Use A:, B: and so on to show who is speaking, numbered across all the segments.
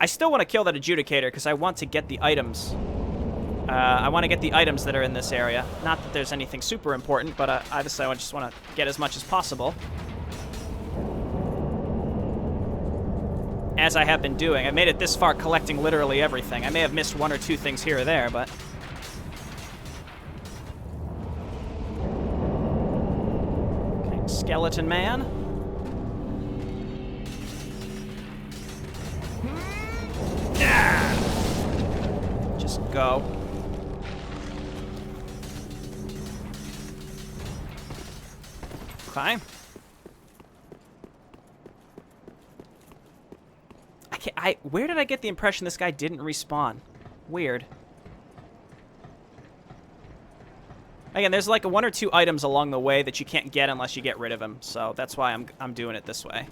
A: I still want to kill that adjudicator because I want to get the items. I want to get the items that are in this area. Not that there's anything super important, but obviously I just want to get as much as possible. As I have been doing. I made it this far collecting literally everything. I may have missed 1 or 2 things here or there, but... Okay, Skeleton Man. Just go. Okay. Where did I get the impression this guy didn't respawn? Weird. Again, there's like 1 or 2 items along the way that you can't get unless you get rid of him, so that's why I'm doing it this way.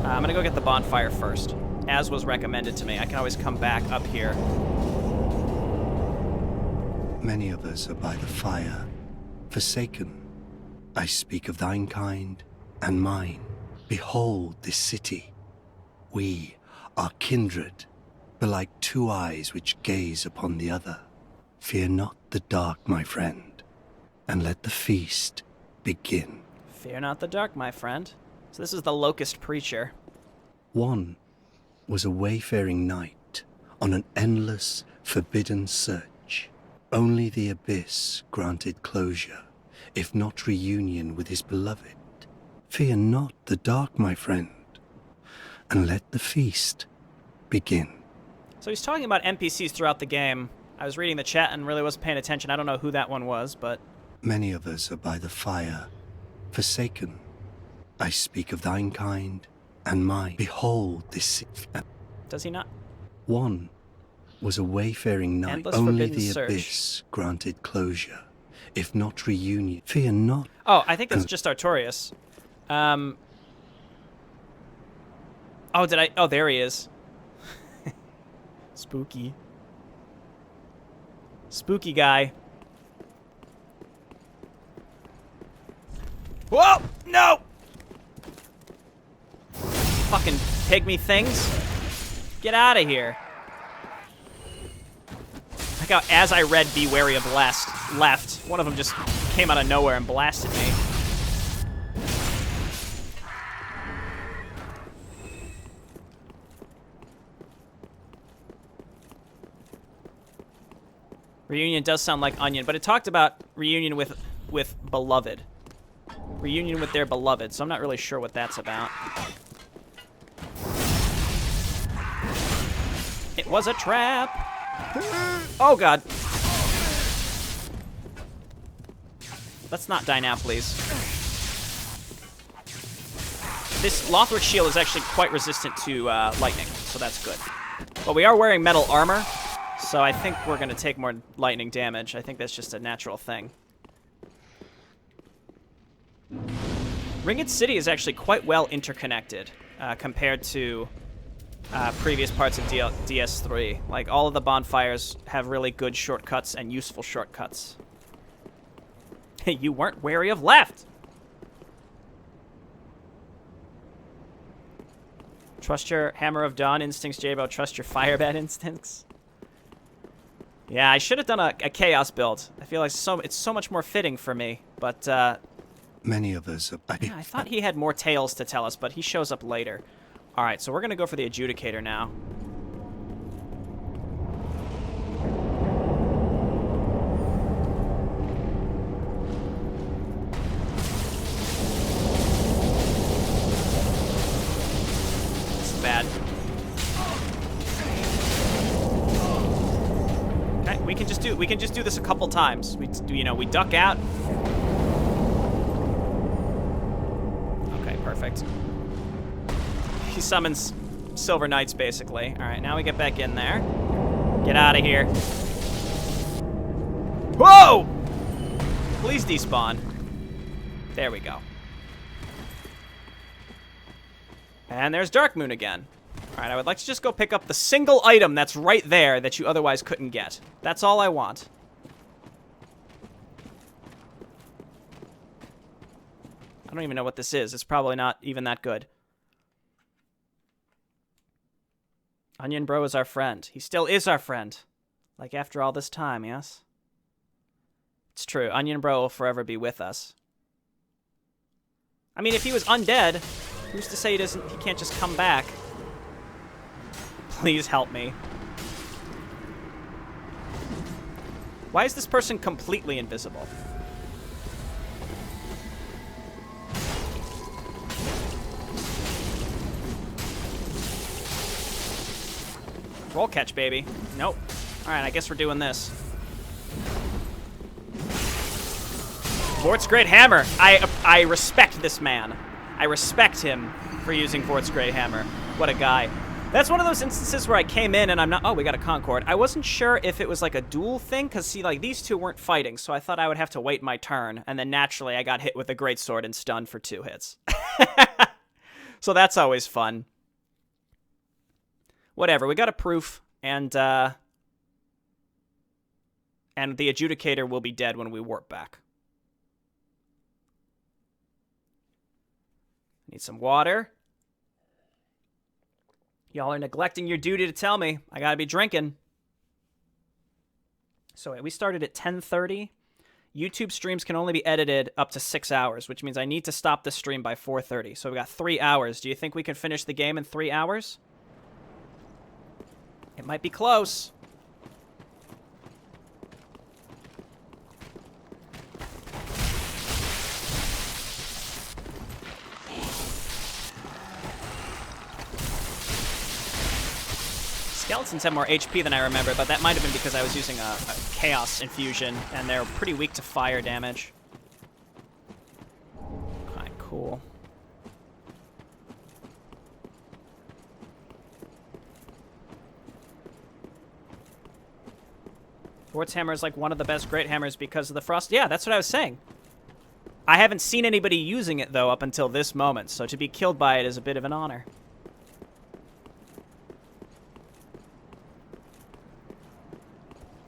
A: I'm gonna go get the bonfire first, as was recommended to me. I can always come back up here.
B: Many of us are by the fire, forsaken. I speak of thine kind and mine. Behold this city. We are kindred, but like 2 eyes which gaze upon the other. Fear not the dark, my friend, and let the feast begin.
A: Fear not the dark, my friend. So this is the Locust Preacher.
B: One was a wayfaring knight on an endless, forbidden search. Only the abyss granted closure, if not reunion with his beloved. Fear not the dark, my friend, and let the feast begin.
A: So he's talking about NPCs throughout the game. I was reading the chat and really wasn't paying attention. I don't know who that one was, but...
B: Many of us are by the fire, forsaken. I speak of thine kind and mine. Behold this...
A: Does he not?
B: One was a wayfaring knight.
A: Endless
B: Only
A: forbidden
B: the
A: search.
B: abyss granted closure, if not reunion. Fear not.
A: Oh, I think that's just Artorias. Oh, did I... Oh, there he is. Spooky. Spooky guy. Whoa! No! Fucking pygmy things. Get out of here. Like how, as I read Be Wary of Left, one of them just came out of nowhere and blasted me. Reunion does sound like Onion, but it talked about reunion with beloved. Reunion with their beloved, so I'm not really sure what that's about. It was a trap. Oh, God. Let's not die now, please. This Lothric shield is actually quite resistant to lightning, so that's good. But we are wearing metal armor, so I think we're going to take more lightning damage. I think that's just a natural thing. Ringed City is actually quite well interconnected compared to previous parts of DS3. Like, all of the bonfires have really good shortcuts and useful shortcuts. Hey, you weren't wary of left! Trust your Hammer of Dawn instincts, Jaybo. Trust your Firebat instincts. Yeah, I should have done a Chaos build. I feel like it's so much more fitting for me, but...
B: Many of us are...
A: yeah, I thought he had more tales to tell us, but he shows up later. Alright, so we're going to go for the Adjudicator now. This is bad. Okay, we can just do this a couple times. We duck out. Okay, perfect. He summons Silver Knights, basically. All right, now we get back in there. Get out of here. Whoa! Please despawn. There we go. And there's Darkmoon again. All right, I would like to just go pick up the single item that's right there that you otherwise couldn't get. That's all I want. I don't even know what this is. It's probably not even that good. Onion Bro is our friend. He still is our friend. Like, after all this time, yes? It's true. Onion Bro will forever be with us. I mean, if he was undead, who's to say he can't just come back? Please help me. Why is this person completely invisible? Roll catch, baby. Nope. Alright, I guess we're doing this. Vort's Great Hammer. I respect this man. I respect him for using Vort's Great Hammer. What a guy. That's one of those instances where I came in and I'm not... Oh, we got a Concord. I wasn't sure if it was like a duel thing, because, see, like, these two weren't fighting, so I thought I would have to wait my turn, and then naturally I got hit with a greatsword and stunned for 2 hits. So that's always fun. Whatever, we got a proof, and the adjudicator will be dead when we warp back. Need some water. Y'all are neglecting your duty to tell me. I gotta be drinking. So we started at 10:30. YouTube streams can only be edited up to 6 hours, which means I need to stop the stream by 4:30. So we got 3 hours. Do you think we can finish the game in 3 hours? It might be close. Skeletons have more HP than I remember, but that might have been because I was using a Chaos Infusion, and they're pretty weak to fire damage. Okay, cool. Vort's Hammer is like one of the best Great Hammers because of the frost. Yeah, that's what I was saying. I haven't seen anybody using it, though, up until this moment, so to be killed by it is a bit of an honor.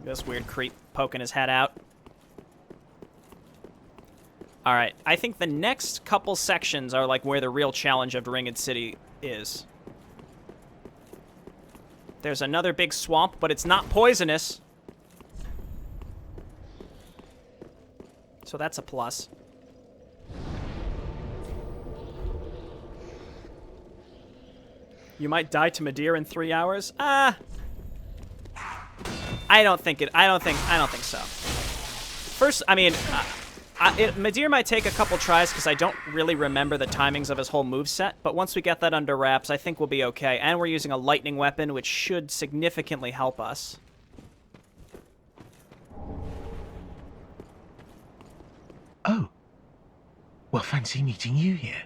A: This weird creep poking his head out. Alright, I think the next couple sections are like where the real challenge of Ringed City is. There's another big swamp, but it's not poisonous. So that's a plus. You might die to Midir in 3 hours? I don't think so. First, I mean, Midir might take a couple tries because I don't really remember the timings of his whole moveset, but once we get that under wraps, I think we'll be okay. And we're using a lightning weapon, which should significantly help us.
C: Oh. Well, fancy meeting you here.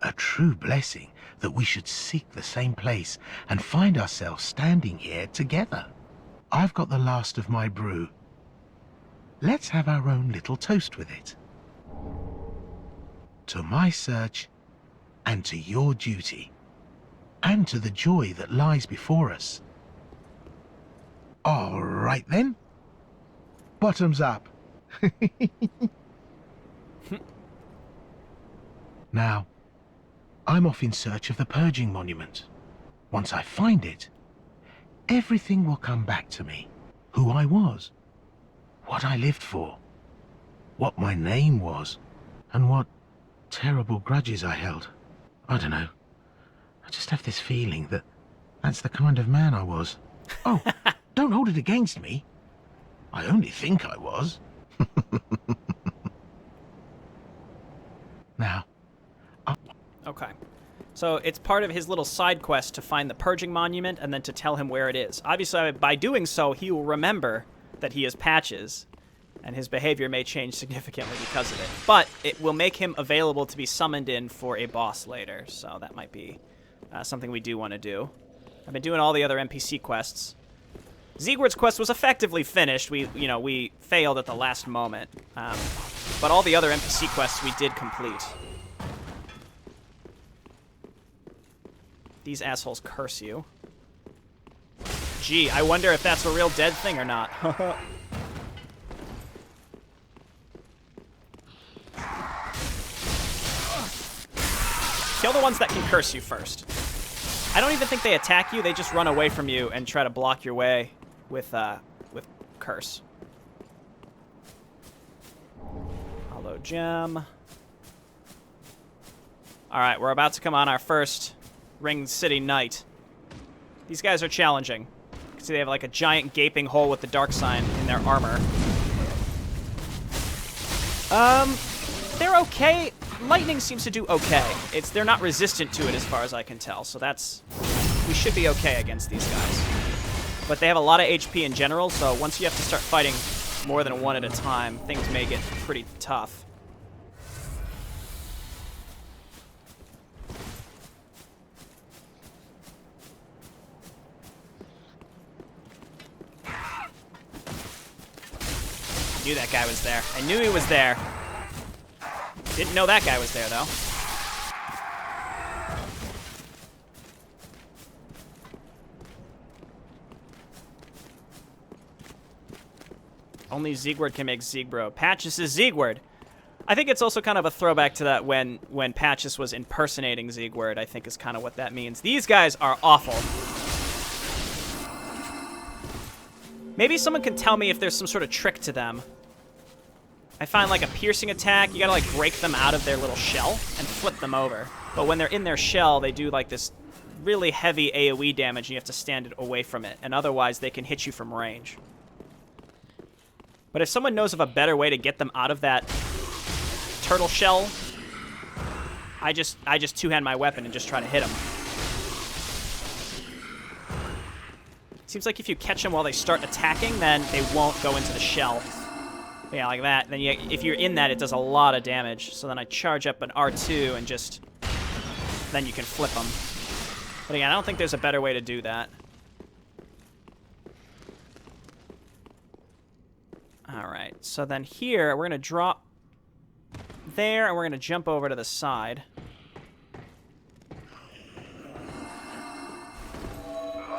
C: A true blessing that we should seek the same place and find ourselves standing here together. I've got the last of my brew. Let's have our own little toast with it. To my search, and to your duty, and to the joy that lies before us. All right then. Bottoms up. Now, I'm off in search of the Purging Monument. Once I find it, everything will come back to me. Who I was, what I lived for, what my name was, and what terrible grudges I held. I don't know. I just have this feeling that that's the kind of man I was. Oh, don't hold it against me. I only think I was. Now,
A: Okay. So it's part of his little side quest to find the Purging Monument and then to tell him where it is. Obviously, by doing so, he will remember that he is Patches, and his behavior may change significantly because of it. But it will make him available to be summoned in for a boss later, so that might be something we do want to do. I've been doing all the other NPC quests. Zegward's quest was effectively finished. We failed at the last moment. But all the other NPC quests we did complete. These assholes curse you. Gee, I wonder if that's a real dead thing or not. Kill the ones that can curse you first. I don't even think they attack you. They just run away from you and try to block your way with curse. Hollow gem. All right, we're about to come on our first Ring City night. These guys are challenging. You can see they have like a giant gaping hole with the dark sign in their armor. They're okay. Lightning seems to do okay. They're not resistant to it as far as I can tell, so we should be okay against these guys. But they have a lot of HP in general, so once you have to start fighting more than one at a time, things may get pretty tough. I knew that guy was there. I knew he was there. Didn't know that guy was there, though. Only Siegward can make Siegbro. Patches is Siegward. I think it's also kind of a throwback to that when Patches was impersonating Siegward, I think is kind of what that means. These guys are awful. Maybe someone can tell me if there's some sort of trick to them. I find like a piercing attack, you gotta like break them out of their little shell and flip them over. But when they're in their shell, they do like this really heavy AoE damage and you have to stand away from it. And otherwise they can hit you from range. But if someone knows of a better way to get them out of that turtle shell, I just two-hand my weapon and just try to hit them. Seems like if you catch them while they start attacking, then they won't go into the shell. Yeah, like that. Then if you're in that, it does a lot of damage. So then I charge up an R2 and just... then you can flip them. But again, I don't think there's a better way to do that. Alright, so then here, we're going to drop there, and we're going to jump over to the side.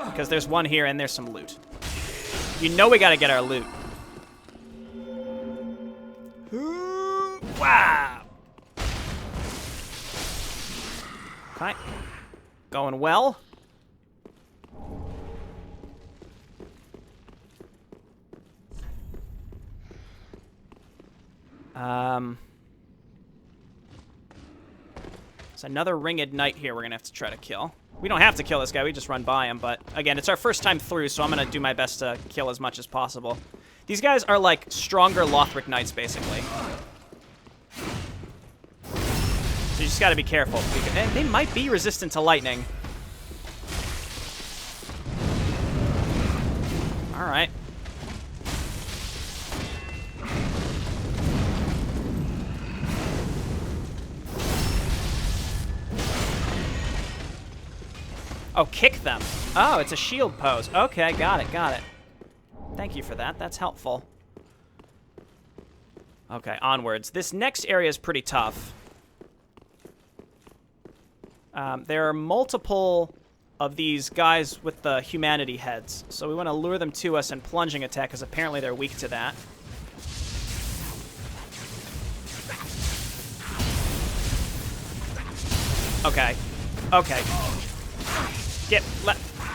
A: Because there's one here, and there's some loot. You know we got to get our loot. Wow! Okay. Going well. There's another ringed knight here we're going to have to try to kill. We don't have to kill this guy, we just run by him, but again, it's our first time through, so I'm going to do my best to kill as much as possible. These guys are like stronger Lothric knights, basically. So you just got to be careful. They might be resistant to lightning. Alright. Oh, kick them. Oh, it's a shield pose. Okay, got it, got it. Thank you for that. That's helpful. Okay, onwards. This next area is pretty tough. There are multiple of these guys with the humanity heads, so we want to lure them to us and plunging attack, because apparently they're weak to that. Okay. Okay.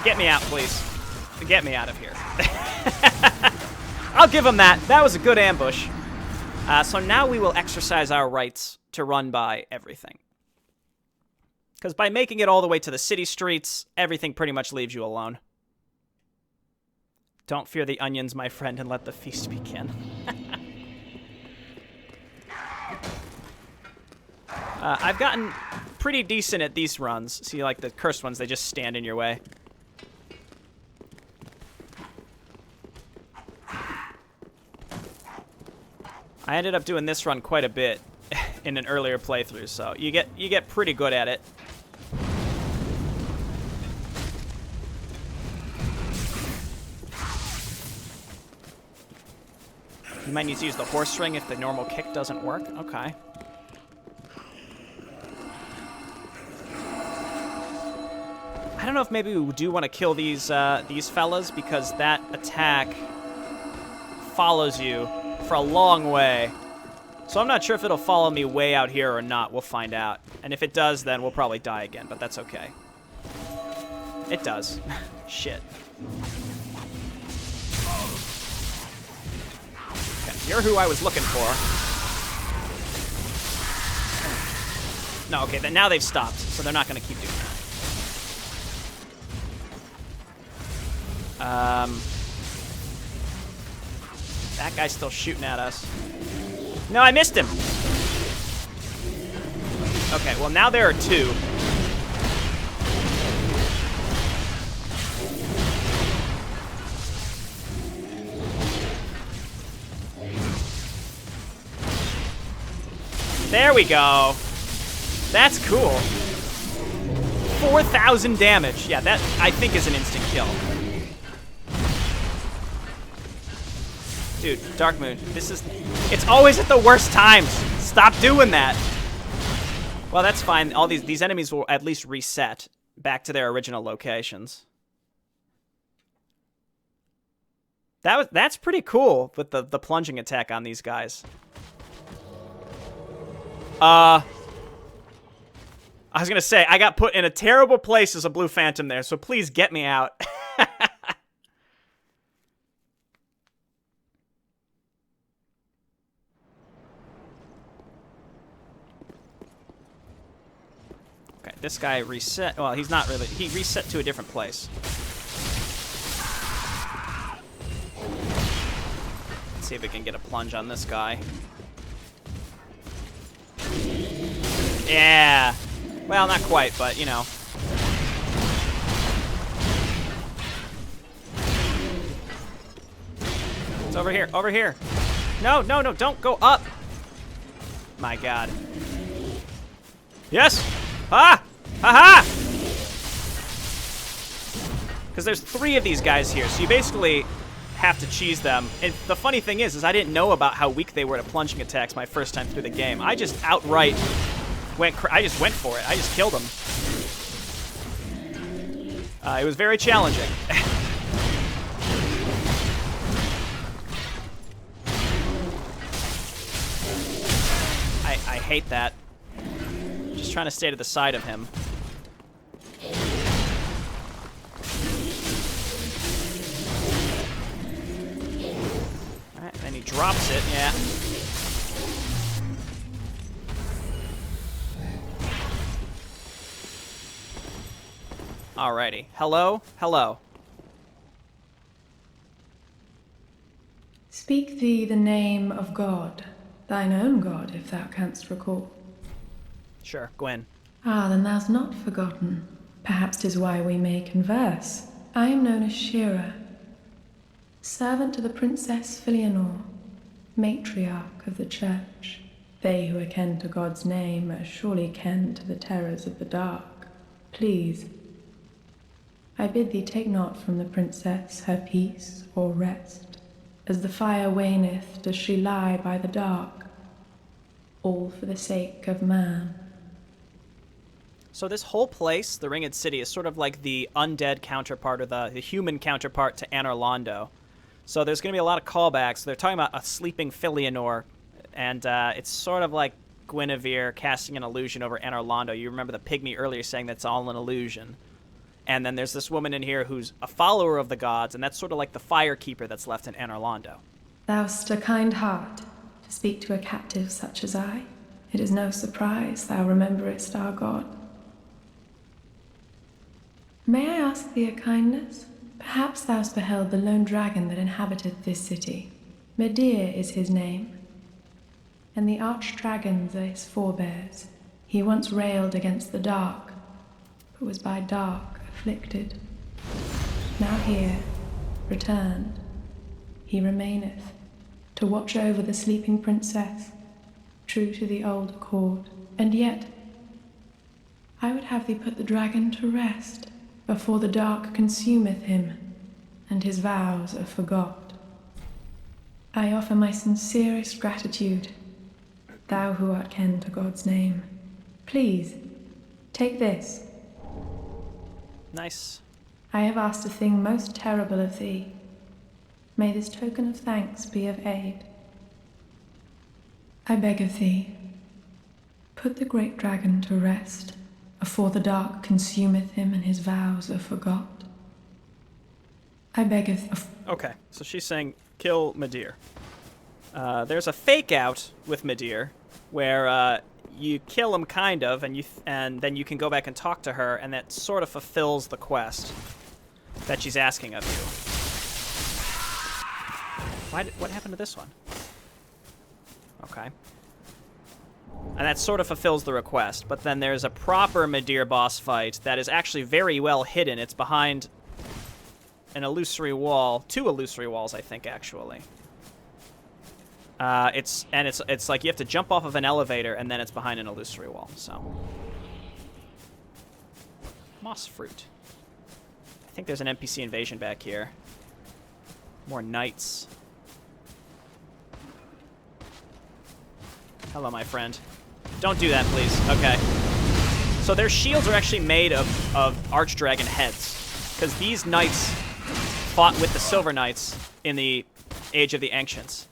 A: Get me out, please. Get me out of here. I'll give him that. That was a good ambush. So now we will exercise our rights to run by everything. Because by making it all the way to the city streets, everything pretty much leaves you alone. Don't fear the onions, my friend, and let the feast begin. I've gotten pretty decent at these runs. See, like the cursed ones, they just stand in your way. I ended up doing this run quite a bit in an earlier playthrough, so you get pretty good at it. You might need to use the horse ring if the normal kick doesn't work. Okay. I don't know if maybe we do want to kill these fellas, because that attack follows you for a long way. So I'm not sure if it'll follow me way out here or not. We'll find out. And if it does, then we'll probably die again, but that's okay. It does. Shit. Okay, you're who I was looking for. No, okay, then now they've stopped, so they're not going to keep doing that. That guy's still shooting at us. No, I missed him. Okay, well now there are two. There we go. That's cool. 4,000 damage. Yeah, that I think is an instant kill. Dude, Dark Moon, it's always at the worst times. Stop doing that. Well, that's fine. All these enemies will at least reset back to their original locations. That's pretty cool with the plunging attack on these guys. I was gonna say, I got put in a terrible place as a blue phantom there, so please get me out. Okay, this guy reset. Well, he's not really. He reset to a different place. Let's see if we can get a plunge on this guy. Yeah. Well, not quite, but, you know. It's over here. Over here. No, no, no. Don't go up. My God. Yes. Ah! Ha-ha! Because there's 3 of these guys here, so you basically have to cheese them. And the funny thing is I didn't know about how weak they were to plunging attacks my first time through the game. I just outright I just went for it. I just killed them. It was very challenging. I hate that. Just trying to stay to the side of him. Alright, then he drops it, yeah. Alrighty. Hello? Hello.
D: Speak thee the name of God, thine own God, if thou canst recall.
A: Sure, Gwen.
D: Ah, then thou'st not forgotten. Perhaps 'tis why we may converse. I am known as Shira, servant to the Princess Filianor, matriarch of the Church. They who are ken to God's name are surely ken to the terrors of the dark. Please, I bid thee take not from the princess her peace or rest. As the fire waneth, does she lie by the dark, all for the sake of man.
A: So this whole place, the Ringed City, is sort of like the undead counterpart or the human counterpart to Anor Londo. So there's going to be a lot of callbacks. They're talking about a sleeping Filianor, and it's sort of like Guinevere casting an illusion over Anor Londo. You remember the pygmy earlier saying that's all an illusion. And then there's this woman in here who's a follower of the gods, and that's sort of like the firekeeper that's left in Anor Londo.
D: Thou'st a kind heart to speak to a captive such as I. It is no surprise thou rememberest our God. May I ask thee a kindness? Perhaps thou'st beheld the lone dragon that inhabiteth this city. Medir is his name, and the archdragons are his forebears. He once railed against the dark, but was by dark afflicted. Now here, returned, he remaineth, to watch over the sleeping princess, true to the old accord. And yet, I would have thee put the dragon to rest, before the dark consumeth him, and his vows are forgot. I offer my sincerest gratitude, thou who art ken to God's name. Please, take this.
A: Nice.
D: I have asked a thing most terrible of thee. May this token of thanks be of aid. I beg of thee, put the great dragon to rest, afore the dark consumeth him and his vows are forgot. I beg of...
A: Okay, so she's saying, kill Midir. There's a fake out with Midir, where you kill him, kind of, and then you can go back and talk to her, and that sort of fulfills the quest that she's asking of you. What happened to this one? Okay. And that sort of fulfills the request, but then there's a proper Midir boss fight that is actually very well hidden. It's behind an illusory wall, 2 illusory walls, I think, actually. It's like you have to jump off of an elevator, and then it's behind an illusory wall. So, moss fruit. I think there's an NPC invasion back here. More knights. Hello, my friend. Don't do that, please. Okay. So their shields are actually made of archdragon heads, because these knights fought with the Silver Knights in the Age of the Ancients.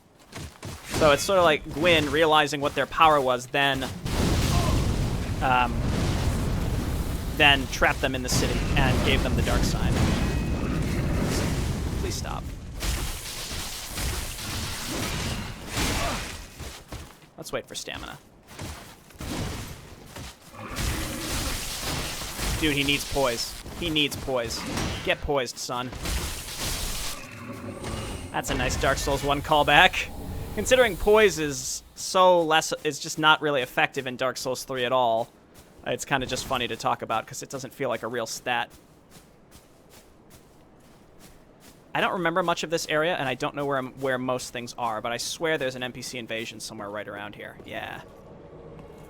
A: So it's sort of like Gwyn realizing what their power was, then trapped them in the city and gave them the dark side. Please stop. Let's wait for stamina. Dude, he needs poise. He needs poise. Get poised, son. That's a nice Dark Souls 1 callback. Considering poise is is just not really effective in Dark Souls 3 at all, it's kind of just funny to talk about because it doesn't feel like a real stat. I don't remember much of this area, and I don't know where most things are, but I swear there's an NPC invasion somewhere right around here. Yeah.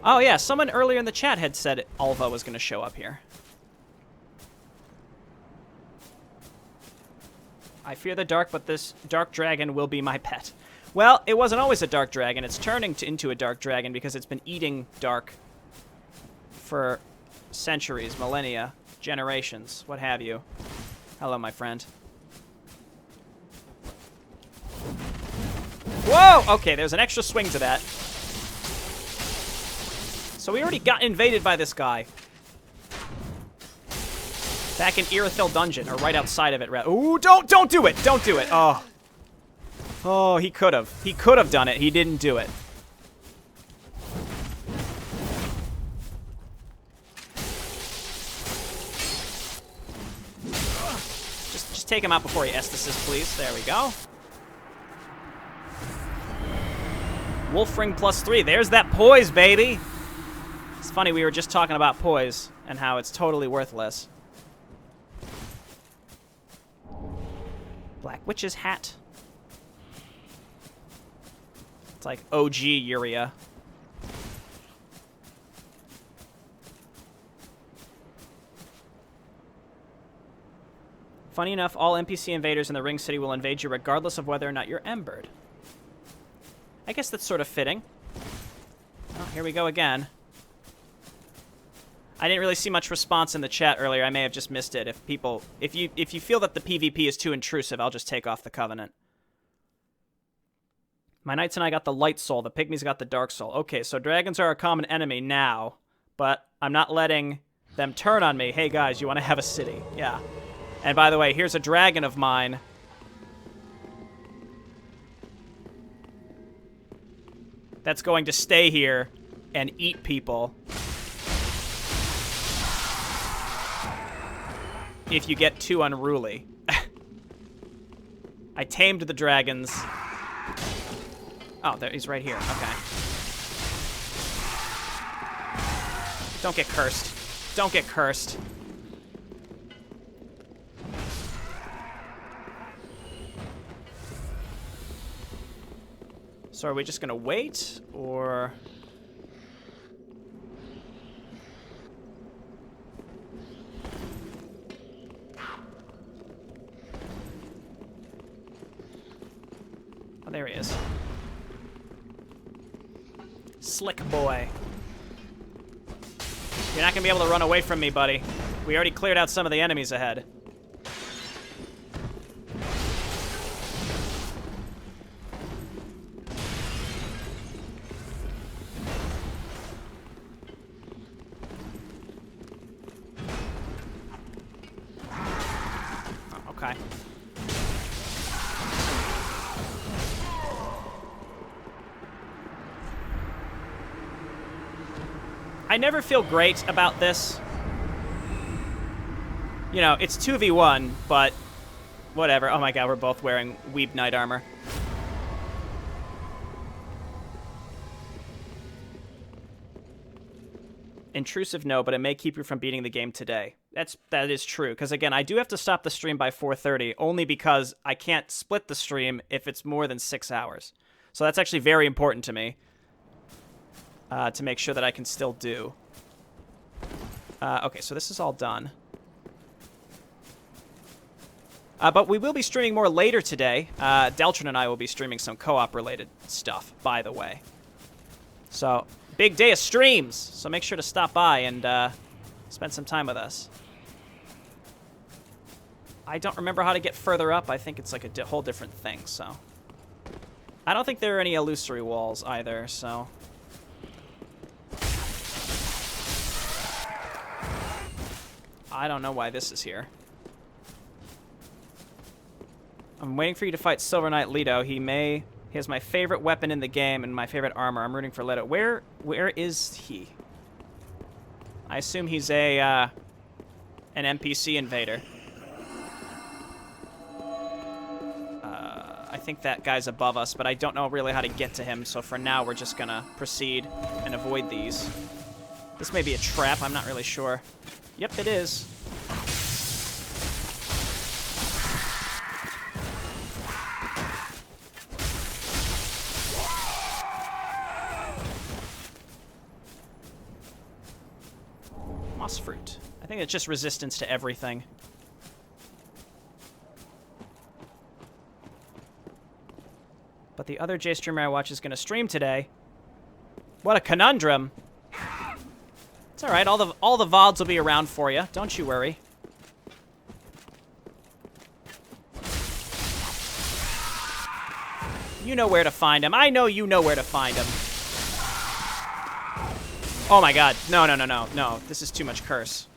A: Oh, yeah, someone earlier in the chat had said Alva was going to show up here. I fear the dark, but this dark dragon will be my pet. Well, it wasn't always a dark dragon. It's turning into a dark dragon because it's been eating dark for centuries, millennia, generations, what have you. Hello, my friend. Whoa! Okay, there's an extra swing to that. So we already got invaded by this guy. Back in Irithyll Dungeon, or right outside of it. Ooh, don't do it! Don't do it! Oh. Oh, he could have. He could have done it. He didn't do it. Just take him out before he esthesis, please. There we go. Wolfring +3. There's that poise, baby! It's funny, we were just talking about poise and how it's totally worthless. Black Witch's hat. It's like OG Uria. Funny enough, all NPC invaders in the Ring City will invade you regardless of whether or not you're embered. I guess that's sort of fitting. Oh, here we go again. I didn't really see much response in the chat earlier. I may have just missed it. If you feel that the PvP is too intrusive, I'll just take off the Covenant. My knights and I got the light soul. The pygmies got the dark soul. Okay, so dragons are a common enemy now, but I'm not letting them turn on me. Hey guys, you want to have a city? Yeah. And by the way, here's a dragon of mine. That's going to stay here and eat people. If you get too unruly. I tamed the dragons. Oh, there, he's right here. Okay. Don't get cursed. Don't get cursed. So are we just gonna wait, or... Oh, there he is. Slick boy. You're not gonna be able to run away from me, buddy. We already cleared out some of the enemies ahead. Okay. I never feel great about this. You know, it's 2v1, but whatever. Oh my god, we're both wearing Weeb Knight armor. Intrusive, no, but it may keep you from beating the game today. That is true, because again, I do have to stop the stream by 4:30, only because I can't split the stream if it's more than 6 hours. So that's actually very important to me, to make sure that I can still do. Okay, so this is all done. But we will be streaming more later today. Deltron and I will be streaming some co-op related stuff, by the way. So, big day of streams, so make sure to stop by and spend some time with us. I don't remember how to get further up. I think it's like a whole different thing, so. I don't think there are any illusory walls either, so. I don't know why this is here. I'm waiting for you to fight Silver Knight Leto. He has my favorite weapon in the game and my favorite armor. I'm rooting for Leto. Where is he? I assume he's an NPC invader. I think that guy's above us, but I don't know really how to get to him, so for now we're just gonna proceed and avoid these. This may be a trap, I'm not really sure. Yep, it is. Moss fruit. I think it's just resistance to everything. But the other J streamer I watch is going to stream today. What a conundrum. It's all right. All the VODs will be around for you. Don't you worry. You know where to find him. I know you know where to find him. Oh my god. No, no, no, no. No. This is too much curse.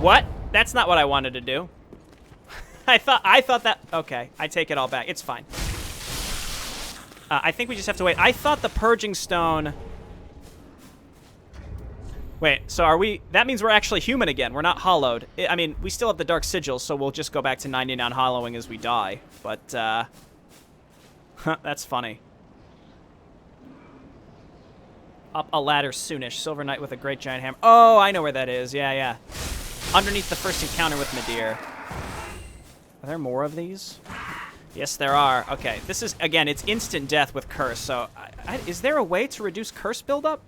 A: What? That's not what I wanted to do. I thought that... Okay, I take it all back. It's fine. I think we just have to wait. I thought the Purging Stone... Wait, so are we... That means we're actually human again. We're not hollowed. I mean, we still have the Dark Sigil, so we'll just go back to 99 hollowing as we die. But, that's funny. Up a ladder soonish. Silver Knight with a great giant hammer. Oh, I know where that is. Yeah, yeah. Underneath the first encounter with Midir. Are there more of these? Yes, there are. Okay, this is, again, it's instant death with curse, so... is there a way to reduce curse buildup?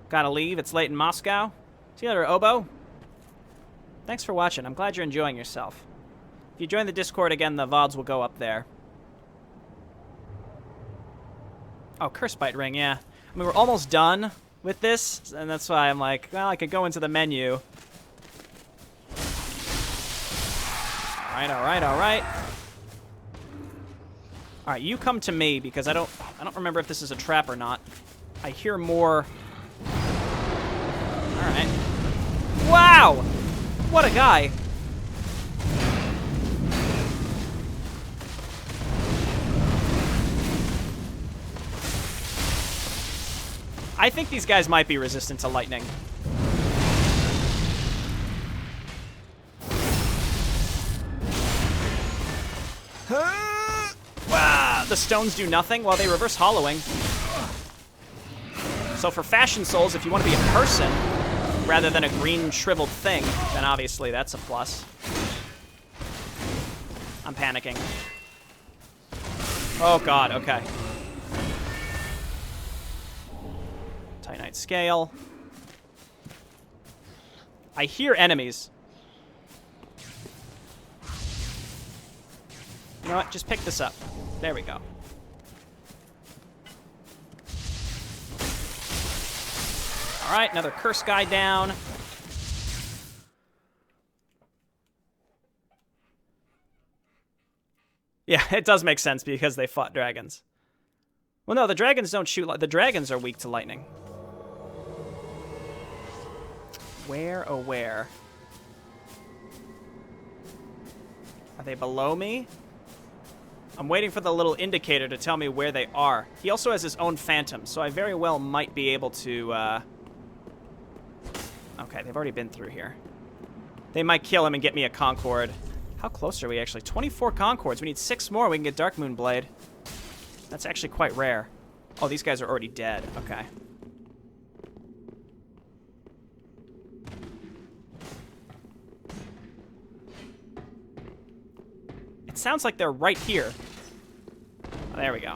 A: Gotta leave. It's late in Moscow. See you later, Obo. Thanks for watching. I'm glad you're enjoying yourself. If you join the Discord again, the VODs will go up there. Oh, Curse Bite Ring, yeah. I mean, we're almost done with this, and that's why I'm like, well, I could go into the menu. Alright, alright, alright. Alright, you come to me, because I don't remember if this is a trap or not. I hear more... Alright. Wow! What a guy! I think these guys might be resistant to lightning. Wow, the stones do nothing while they reverse hollowing. So for Fashion Souls, if you want to be a person rather than a green shriveled thing, then obviously that's a plus. I'm panicking. Oh god, okay. Titanite Scale. I hear enemies. You know what? Just pick this up. There we go. Alright, another curse guy down. it does make sense because they fought dragons. Well, no, the dragons don't shoot. The dragons are weak to lightning. Where, oh where? Are they below me? I'm waiting for the little indicator to tell me where they are. He also has his own phantom, so I very well might be able to, Okay, they've already been through here. They might kill him and get me a Concord. How close are we, actually? 24 Concords. We need 6 more. We can get Dark Moon Blade. That's actually quite rare. Oh, these guys are already dead. Okay. It sounds like they're right here. Oh, there we go.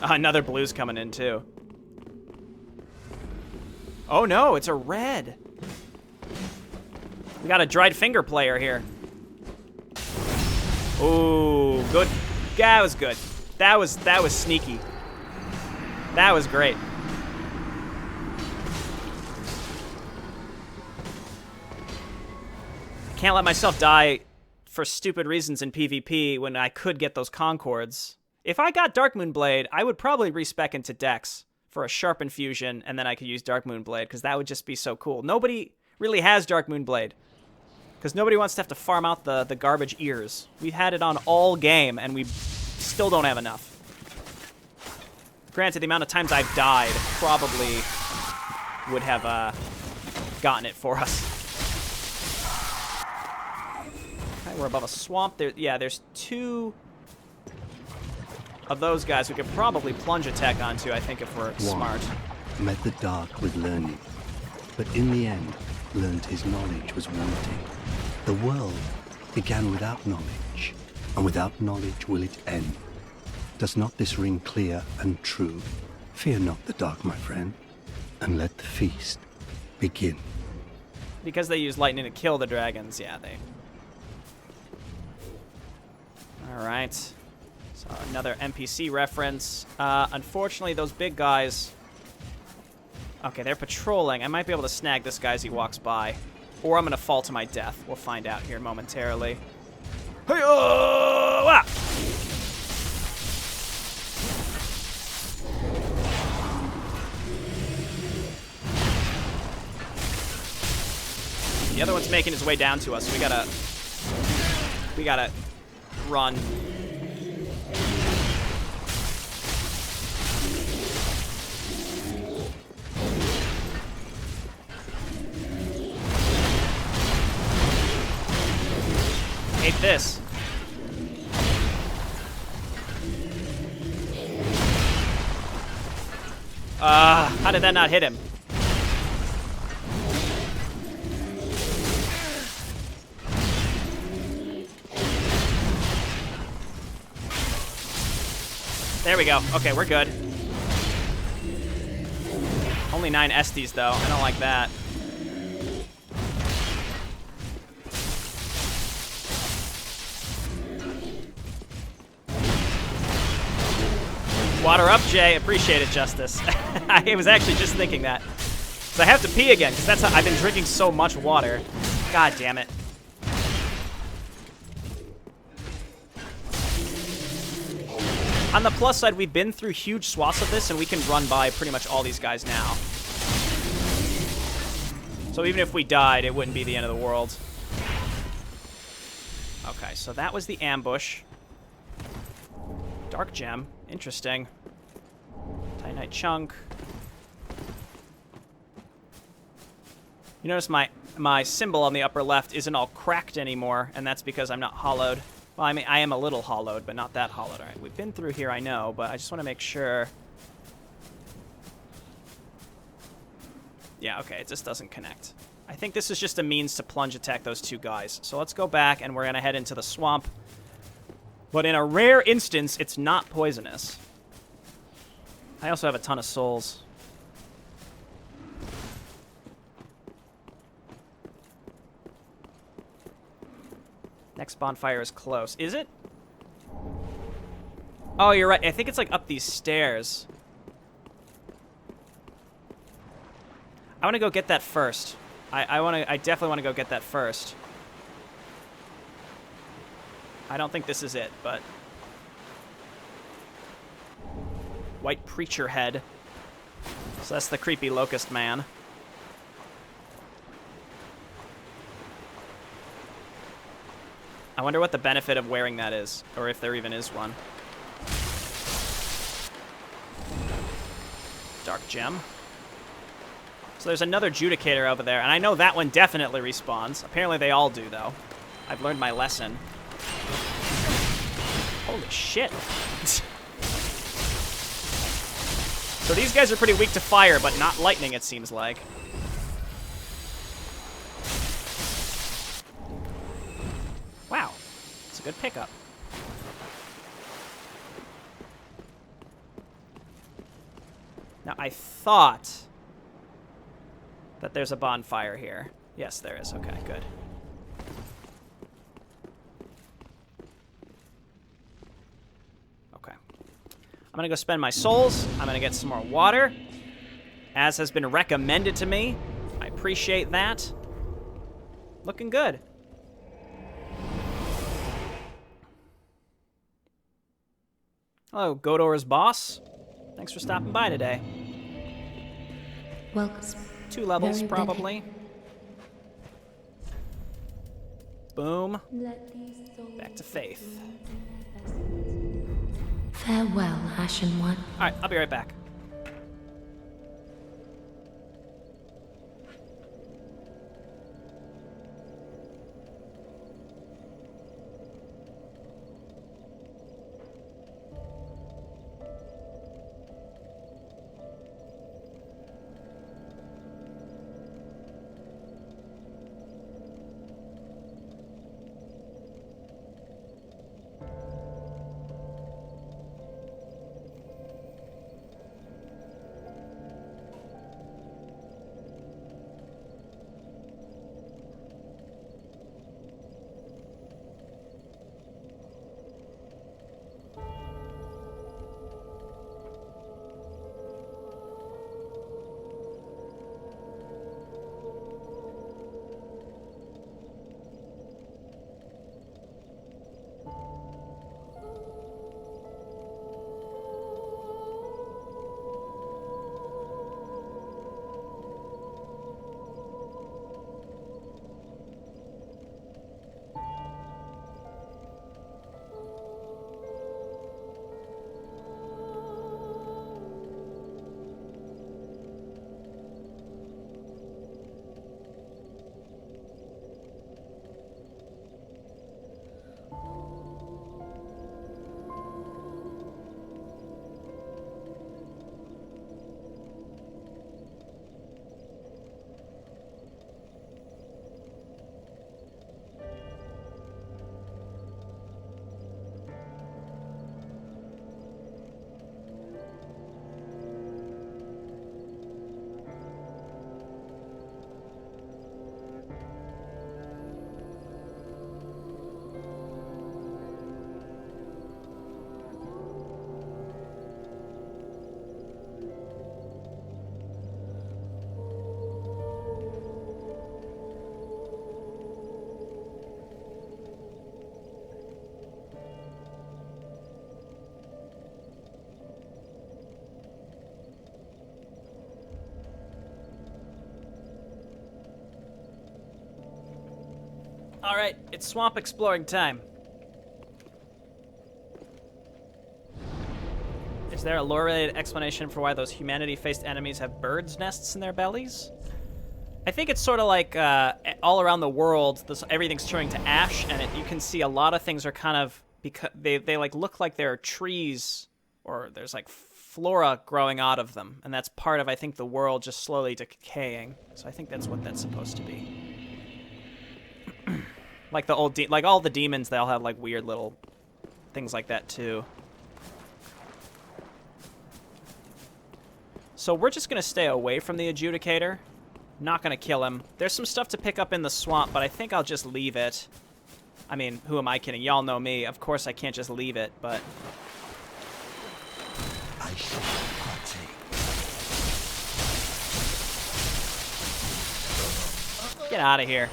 A: Oh, another blue's coming in, too. Oh, no, it's a red. We got a dried finger player here. Ooh, good. That was good. That was sneaky. That was great. I can't let myself die for stupid reasons in PvP when I could get those Concords. If I got Dark Moon Blade, I would probably respec into Dex for a Sharp Infusion, and then I could use Dark Moon Blade, because that would just be so cool. Nobody really has Dark Moon Blade, because nobody wants to have to farm out the garbage ears. We've had it on all game, and we still don't have enough. Granted, the amount of times I've died probably would have gotten it for us. Okay, we're above a swamp. Yeah, there's 2 of those guys we could probably plunge attack onto, I think, if we're smart.
B: Met the dark with learning, but in the end learned his knowledge was wanting. The world began without knowledge, and without knowledge will it end. Does not this ring clear and true? Fear not the dark, my friend, and let the feast begin.
A: Because they use lightning to kill the dragons, yeah, they... Alright. So another NPC reference. Unfortunately, those big guys... Okay, they're patrolling. I might be able to snag this guy as he walks by. Or I'm going to fall to my death. We'll find out here momentarily. Hey-oh! Ah! The other one's making his way down to us. We gotta run. Hate this. How did that not hit him? There we go. Okay, we're good. Only 9 Estes, though. I don't like that. Water up, Jay. Appreciate it, Justice. I was actually just thinking that. So I have to pee again, because that's how I've been drinking so much water. God damn it. On the plus side, we've been through huge swaths of this, and we can run by pretty much all these guys now. So even if we died, it wouldn't be the end of the world. Okay, so that was the ambush. Dark gem. Interesting. Titanite chunk. You notice my symbol on the upper left isn't all cracked anymore, and that's because I'm not hollowed. Well, I mean, I am a little hollowed, but not that hollowed. All right, we've been through here, I know, but I just want to make sure. Yeah, okay, it just doesn't connect. I think this is just a means to plunge attack those 2 guys. So let's go back, and we're going to head into the swamp. But in a rare instance, it's not poisonous. I also have a ton of souls. Next bonfire is close. Is it? Oh, you're right. I think it's like up these stairs. I want to go get that first. I definitely want to go get that first. I don't think this is it, but... White preacher head. So that's the creepy locust man. I wonder what the benefit of wearing that is, or if there even is one. Dark gem. So there's another Judicator over there, and I know that one definitely respawns. Apparently they all do, though. I've learned my lesson. Holy shit. So these guys are pretty weak to fire, but not lightning, it seems like. Wow. It's a good pickup. Now, I thought that there's a bonfire here. Yes, there is. Okay, good. Okay. I'm gonna go spend my souls. I'm gonna get some more water, as has been recommended to me. I appreciate that. Looking good. Hello, Godor's boss. Thanks for stopping by today.
E: Welcome.
A: 2 levels,
E: Very
A: probably. Boom. Back to Faith.
E: Farewell, Ashen One.
A: Alright, I'll be right back. Alright, it's swamp exploring time. Is there a lore-related explanation for why those humanity-faced enemies have birds' nests in their bellies? I think it's sort of like all around the world, everything's turning to ash, and you can see a lot of things are kind of, because they like look like there are trees, or there's like flora growing out of them, and that's part of, I think, the world just slowly decaying. So I think that's what that's supposed to be. Like the old, like all the demons, they all have like weird little things like that too. So we're just gonna stay away from the Adjudicator. Not gonna kill him. There's some stuff to pick up in the swamp, but I think I'll just leave it. I mean, who am I kidding? Y'all know me. Of course I can't just leave it, but...
B: I shall partake.
A: Get out of here.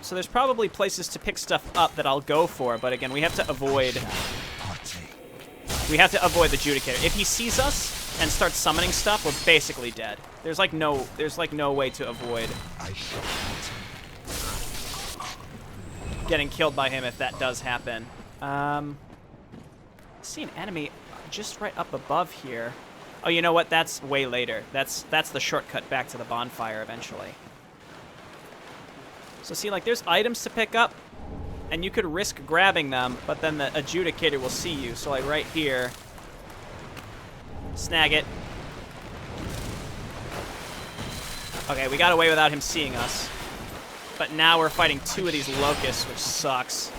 A: So there's probably places to pick stuff up that I'll go for, but again, we have to avoid... We have to avoid the Judicator. If he sees us and starts summoning stuff, we're basically dead. There's like no way to avoid getting killed by him if that does happen. I see an enemy just right up above here. Oh, you know what? That's way later. That's the shortcut back to the bonfire eventually. So see, like, there's items to pick up, and you could risk grabbing them, but then the Adjudicator will see you. So, like, right here, snag it. Okay, we got away without him seeing us. But now we're fighting 2 of these locusts, which sucks.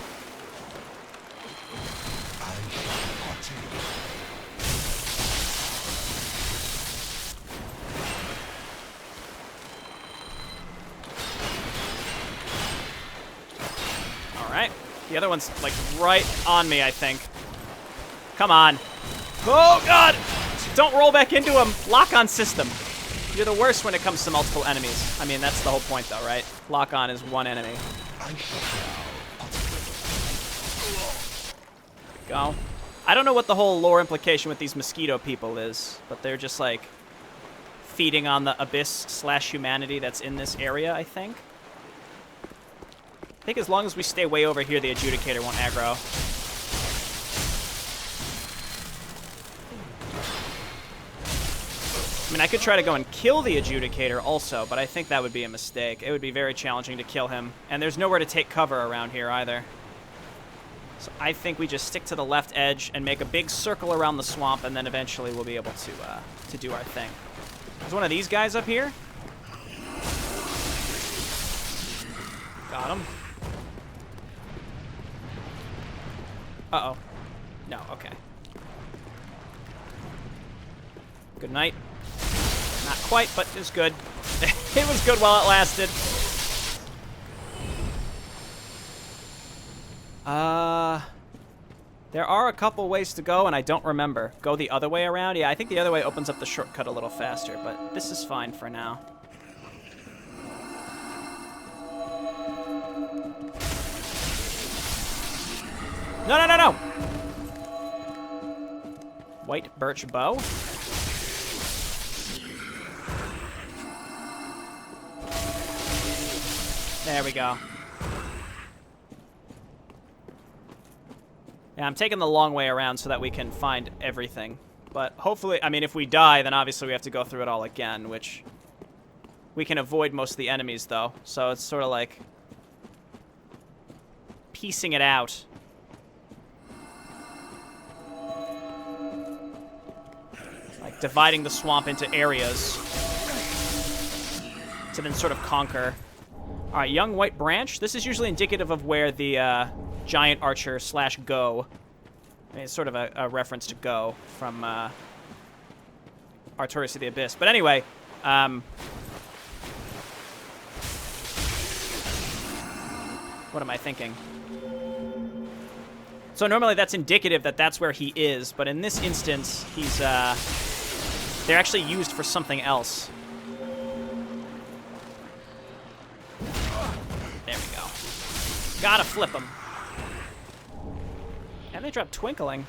A: Alright. The other one's, like, right on me, I think. Come on. Oh, God! Don't roll back into him! Lock-on system. You're the worst when it comes to multiple enemies. I mean, that's the whole point, though, right? Lock-on is one enemy. Go. I don't know what the whole lore implication with these mosquito people is, but they're just, like, feeding on the abyss/humanity that's in this area, I think. I think as long as we stay way over here, the Adjudicator won't aggro. I mean, I could try to go and kill the Adjudicator also, but I think that would be a mistake. It would be very challenging to kill him, and there's nowhere to take cover around here either. So I think we just stick to the left edge and make a big circle around the swamp, and then eventually we'll be able to do our thing. There's one of these guys up here. Got him. Uh-oh. No, okay. Good night. Not quite, but it was good. It was good while it lasted. There are a couple ways to go, and I don't remember. Go the other way around? Yeah, I think the other way opens up the shortcut a little faster, but this is fine for now. No, no, no, no! White birch bow. There we go. Yeah, I'm taking the long way around so that we can find everything. But hopefully, I mean, if we die, then obviously we have to go through it all again, which we can avoid most of the enemies, though. So it's sort of like piecing it out. Like dividing the swamp into areas to then sort of conquer. All right, young white branch. This is usually indicative of where the giant archer / go. I mean, it's sort of a reference to Go from Artorias of the Abyss. But anyway, what am I thinking? So normally that's indicative that that's where he is, but in this instance, he's they're actually used for something else. There we go. Gotta flip him. And they drop Twinkling.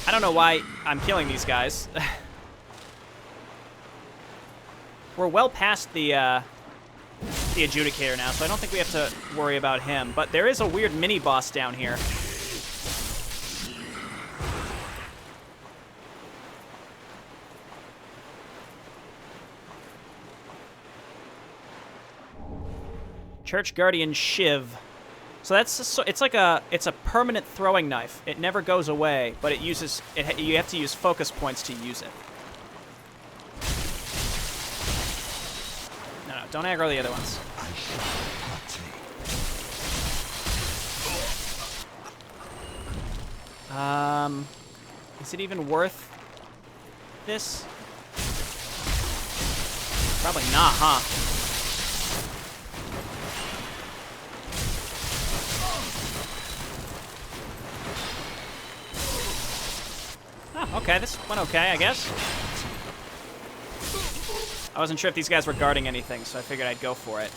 A: I don't know why I'm killing these guys. We're well past the Adjudicator now, so I don't think we have to worry about him. But there is a weird mini-boss down here. Church Guardian Shiv. So that's it's a permanent throwing knife. It never goes away, but you have to use focus points to use it. No, don't aggro the other ones. Is it even worth this? Probably not, huh? Okay, this went okay, I guess. I wasn't sure if these guys were guarding anything, so I figured I'd go for it.